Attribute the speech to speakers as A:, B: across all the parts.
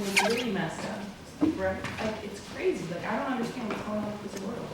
A: it's really messed up, right? Like, it's crazy, like, I don't understand what's going on with this world.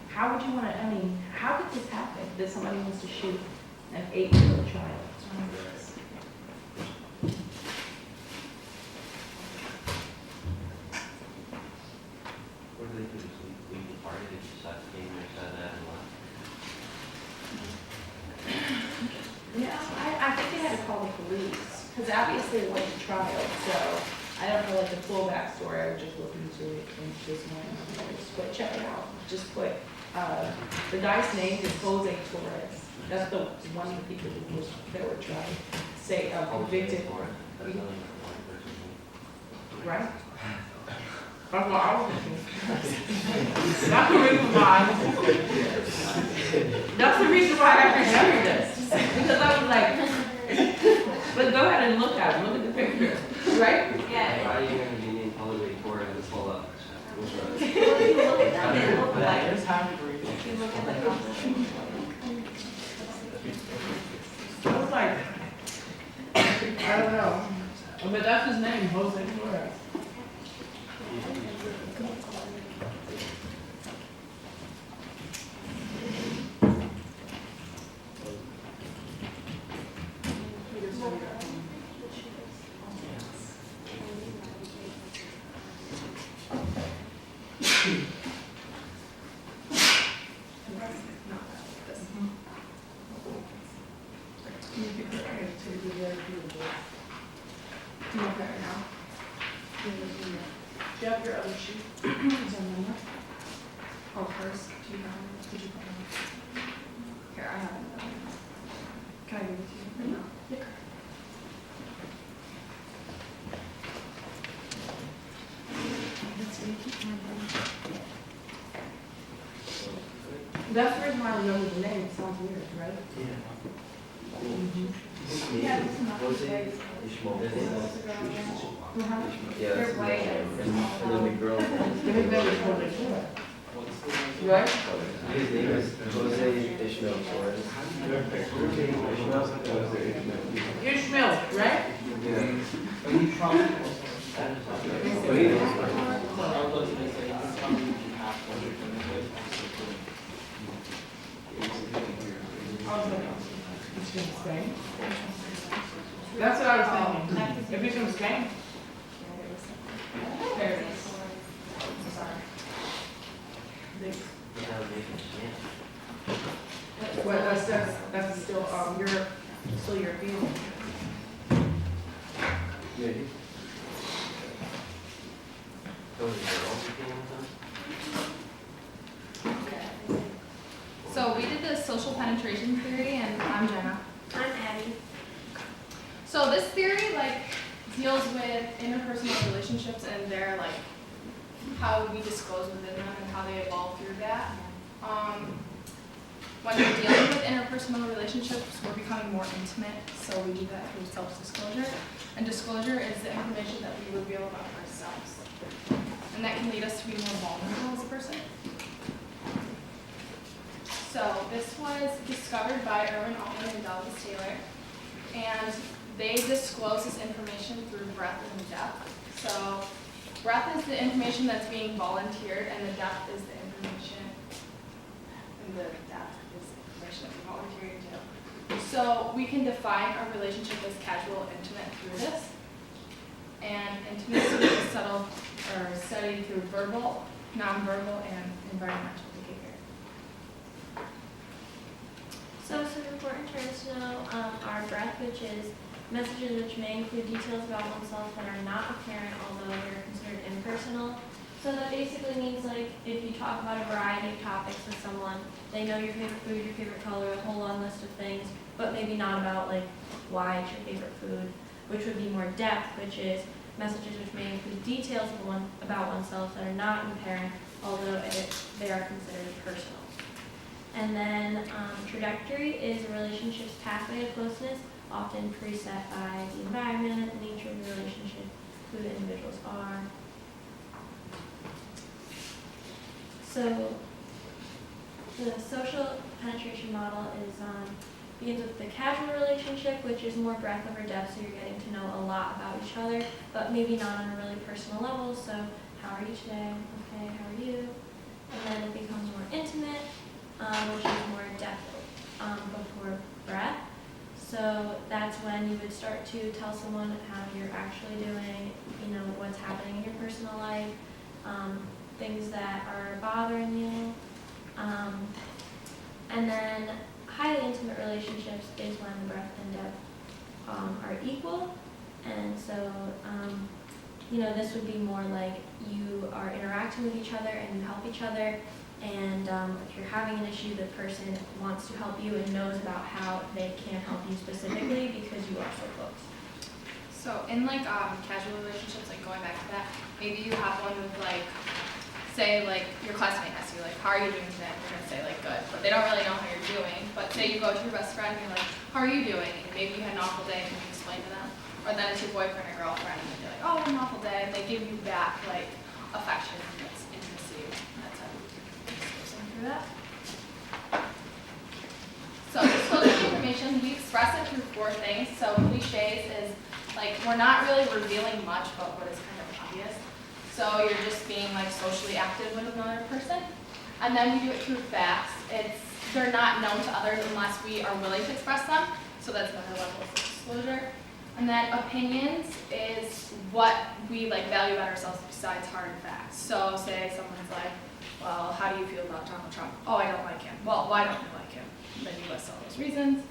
A: How would you wanna, I mean, how did this happen, that somebody wants to shoot an 8-year-old child?
B: What do they do, just leave the party, they just decide to game or decide that and what?
A: Yeah, I think they had to call the police, because obviously it went to trial, so I don't know like the full backstory, I would just look into it and this morning, but check it out. Just put, the guy's name is Jose Torres. That's the one of the people who was, that were tried, say, convicted.
B: For it, that's only one person.
A: Right? That's what I was thinking. That's the reason why. That's the reason why I remember this. Because I was like, but go ahead and look at it, look at the picture, right?
B: Why are you gonna be named Jose Torres and pull up?
A: Well, if you look at them, they look like, if you look at the costume. I was like, I don't know. But that's his name, Jose Torres. Do you want that now? Do you have your other sheet? Is there one more? Oh, first, do you have it? Did you put it? Here, I have it. Can I give it to you? No. That's the reason why I remember the name, it sounds weird, right?
B: Yeah.
A: Yeah, it's not
B: Jose
A: Ishmael.
B: Ishmael. Yeah,
A: They're
B: that's
A: white.
B: and then the girl.
A: His name is Jose Torres. Right?
B: His name is Jose Ishmael Torres.
A: Ishmael, right?
B: Yeah.
A: He's from Spain. That's what I was thinking. If he's from Spain. There it is. Sorry. Well, that's still, you're still European.
B: Yeah. Those are girls who came with them?
C: So we did the social penetration theory, and I'm Jenna.
D: I'm Abby.
C: So this theory like deals with interpersonal relationships and their like how we disclose within them and how they evolve through that. When we're dealing with interpersonal relationships, we're becoming more intimate, so we do that through self-disclosure. And disclosure is the information that we reveal about ourselves. And that can lead us to be more vulnerable as a person. So this was discovered by Irwin Allen and Douglas Taylor, and they disclose this information through breadth and depth. So breadth is the information that's being volunteered, and the depth is the information, and the depth is the information that we volunteered to. So we can define our relationship as casual, intimate through this, and intimacy is settled or studied through verbal, nonverbal, and environmental behavior.
D: So some important terms to know are breadth, which is messages which may include details about oneself that are not apparent, although they're considered impersonal. So that basically means like if you talk about a variety of topics with someone, they know your favorite food, your favorite color, a whole long list of things, but maybe not about like why it's your favorite food, which would be more depth, which is messages which may include details about oneself that are not apparent, although they are considered personal. And then trajectory is a relationship's pathway of closeness, often preset by the environment, the nature of the relationship, who the individuals are. So the social penetration model is begins with the casual relationship, which is more breadth over depth, so you're getting to know a lot about each other, but maybe not on a really personal level. So, how are you today? Okay, how are you? And then it becomes more intimate, which is more depth before breadth. So that's when you would start to tell someone how you're actually doing, what's happening in your personal life, things that are bothering you. And then highly intimate relationships is when the breadth and depth are equal. And so, this would be more like you are interacting with each other and you help each other. And if you're having an issue, the person wants to help you and knows about how they can help you specifically because you are so close.
C: So in like casual relationships, like going back to that, maybe you have one with like, say like your classmate asks you like, how are you doing today? You're gonna say like good, but they don't really know how you're doing. But say you go to your best friend and you're like, how are you doing? And maybe you had an awful day and you explain to them. Or then it's your boyfriend or girlfriend and you're like, oh, I had an awful day, and they give you back like affection and it's intimacy. And that's how you through that. So disclosing information, we express it through 4 things. So cliches is like we're not really revealing much, but what is kind of obvious. So you're just being like socially active with another person. And then we do it through facts. They're not known to others unless we are willing to express them. So that's another level of disclosure. And then opinions is what we like value about ourselves besides hard facts. So say someone's like, well, how do you feel about Donald Trump? Oh, I don't like him. Well, why don't you like him? And then you list all those reasons.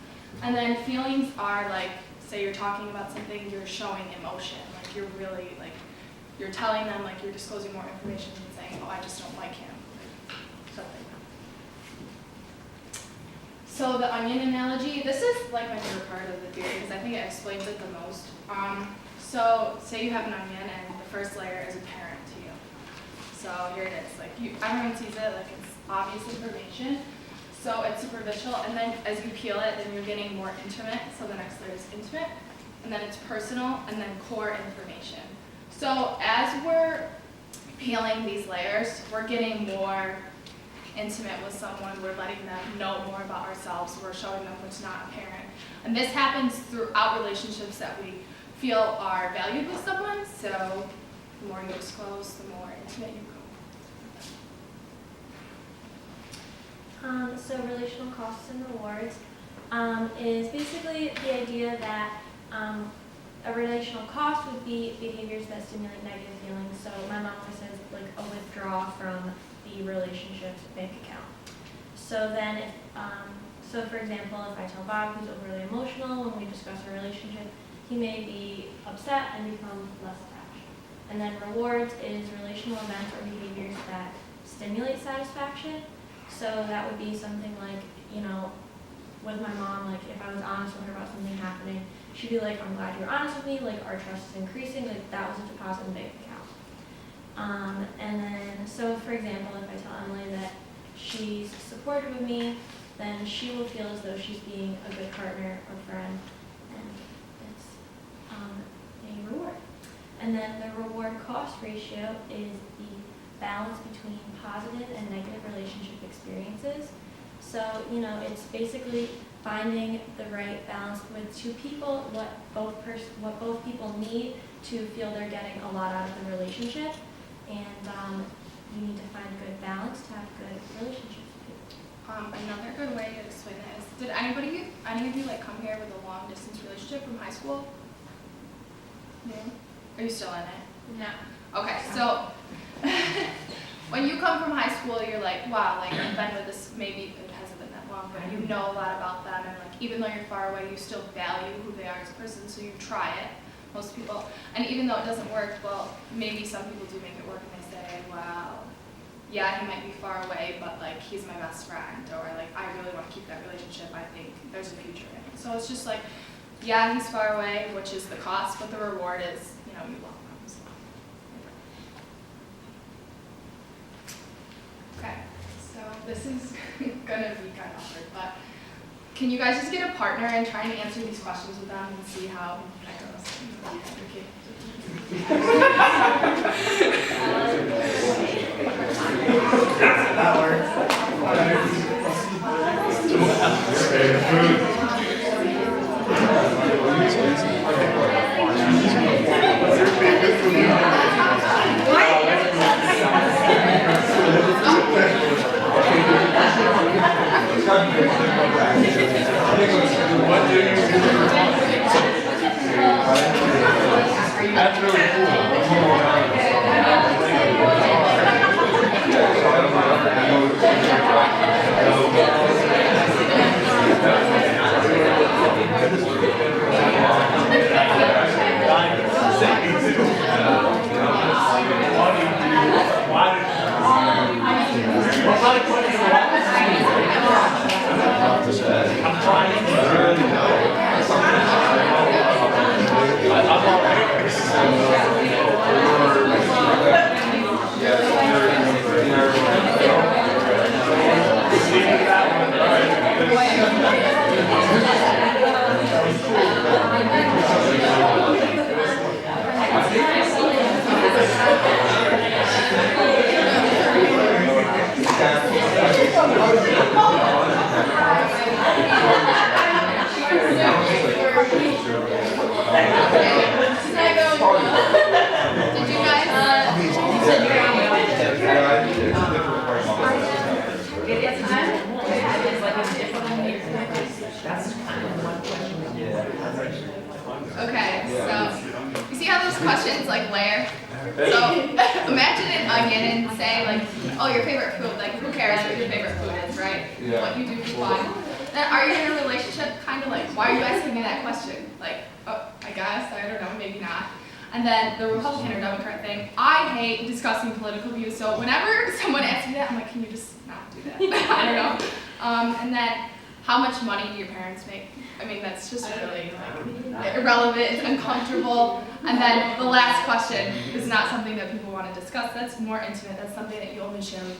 C: And then feelings are like, say you're talking about something, you're showing emotion. Like you're really like, you're telling them, like you're disclosing more information than saying, oh, I just don't like him. Stuff like that. So the onion analogy, this is like my favorite part of the theory because I think it explains it the most. So say you have an onion and the first layer is apparent to you. So here it is, like everyone sees it, like it's obvious information. So it's superficial, and then as you peel it, then you're getting more intimate. So the next layer is intimate, and then it's personal, and then core information. So as we're peeling these layers, we're getting more intimate with someone. We're letting them know more about ourselves. We're showing them what's not apparent. And this happens throughout relationships that we feel are valued with someone. So the more you disclose, the more intimate you go.
D: So relational costs and rewards is basically the idea that a relational cost would be behaviors that stimulate negative feelings. So my mom always says like a withdrawal from the relationship's bank account. So then if, so for example, if I tell Bob who's overly emotional when we discuss a relationship, he may be upset and become less attached. And then rewards is relational events or behaviors that stimulate satisfaction. So that would be something like, with my mom, like if I was honest with her about something happening, she'd be like, I'm glad you're honest with me, like our trust is increasing, like that was a deposit in the bank account. And then, so for example, if I tell Emily that she's supportive of me, then she will feel as though she's being a good partner or friend, and it's a reward. And then the reward cost ratio is the balance between positive and negative relationship experiences. So, it's basically finding the right balance with 2 people, what both people need to feel they're getting a lot out of the relationship. And you need to find a good balance to have good relationships with people.
C: Another good way to explain it is, did any of you like come here with a long distance relationship from high school? No? Are you still in it?
D: No.
C: Okay, so when you come from high school, you're like, wow, like I've been with this, maybe it hasn't been that long, but you know a lot about them, and like even though you're far away, you still value who they are as a person, so you try it, most people. And even though it doesn't work, well, maybe some people do make it work and they say, wow, yeah, he might be far away, but like he's my best friend, or like I really want to keep that relationship, I think there's a future in it. So it's just like, yeah, he's far away, which is the cost, but the reward is, you love them. So. Okay, so this is gonna be kind of awkward, but can you guys just get a partner and try and answer these questions with them and see how that goes? Okay.
E: That works.
C: Did you guys, okay, so, you see how those questions like layer? So, imagine an onion and say like, oh, your favorite food, like who cares what your favorite food is, right?
E: Yeah.
C: What you do for fun. Then are you in a relationship? Kind of like, why are you asking me that question? Like, oh, I guess, I don't know, maybe not. And then the Republican or Democrat thing, I hate discussing political views, so whenever someone asks me that, I'm like, can you just not do that? I don't know. And then, how much money do your parents make? I mean, that's just really like, irrelevant, it's uncomfortable. And then the last question is not something that people want to discuss, that's more intimate, that's something that you only share with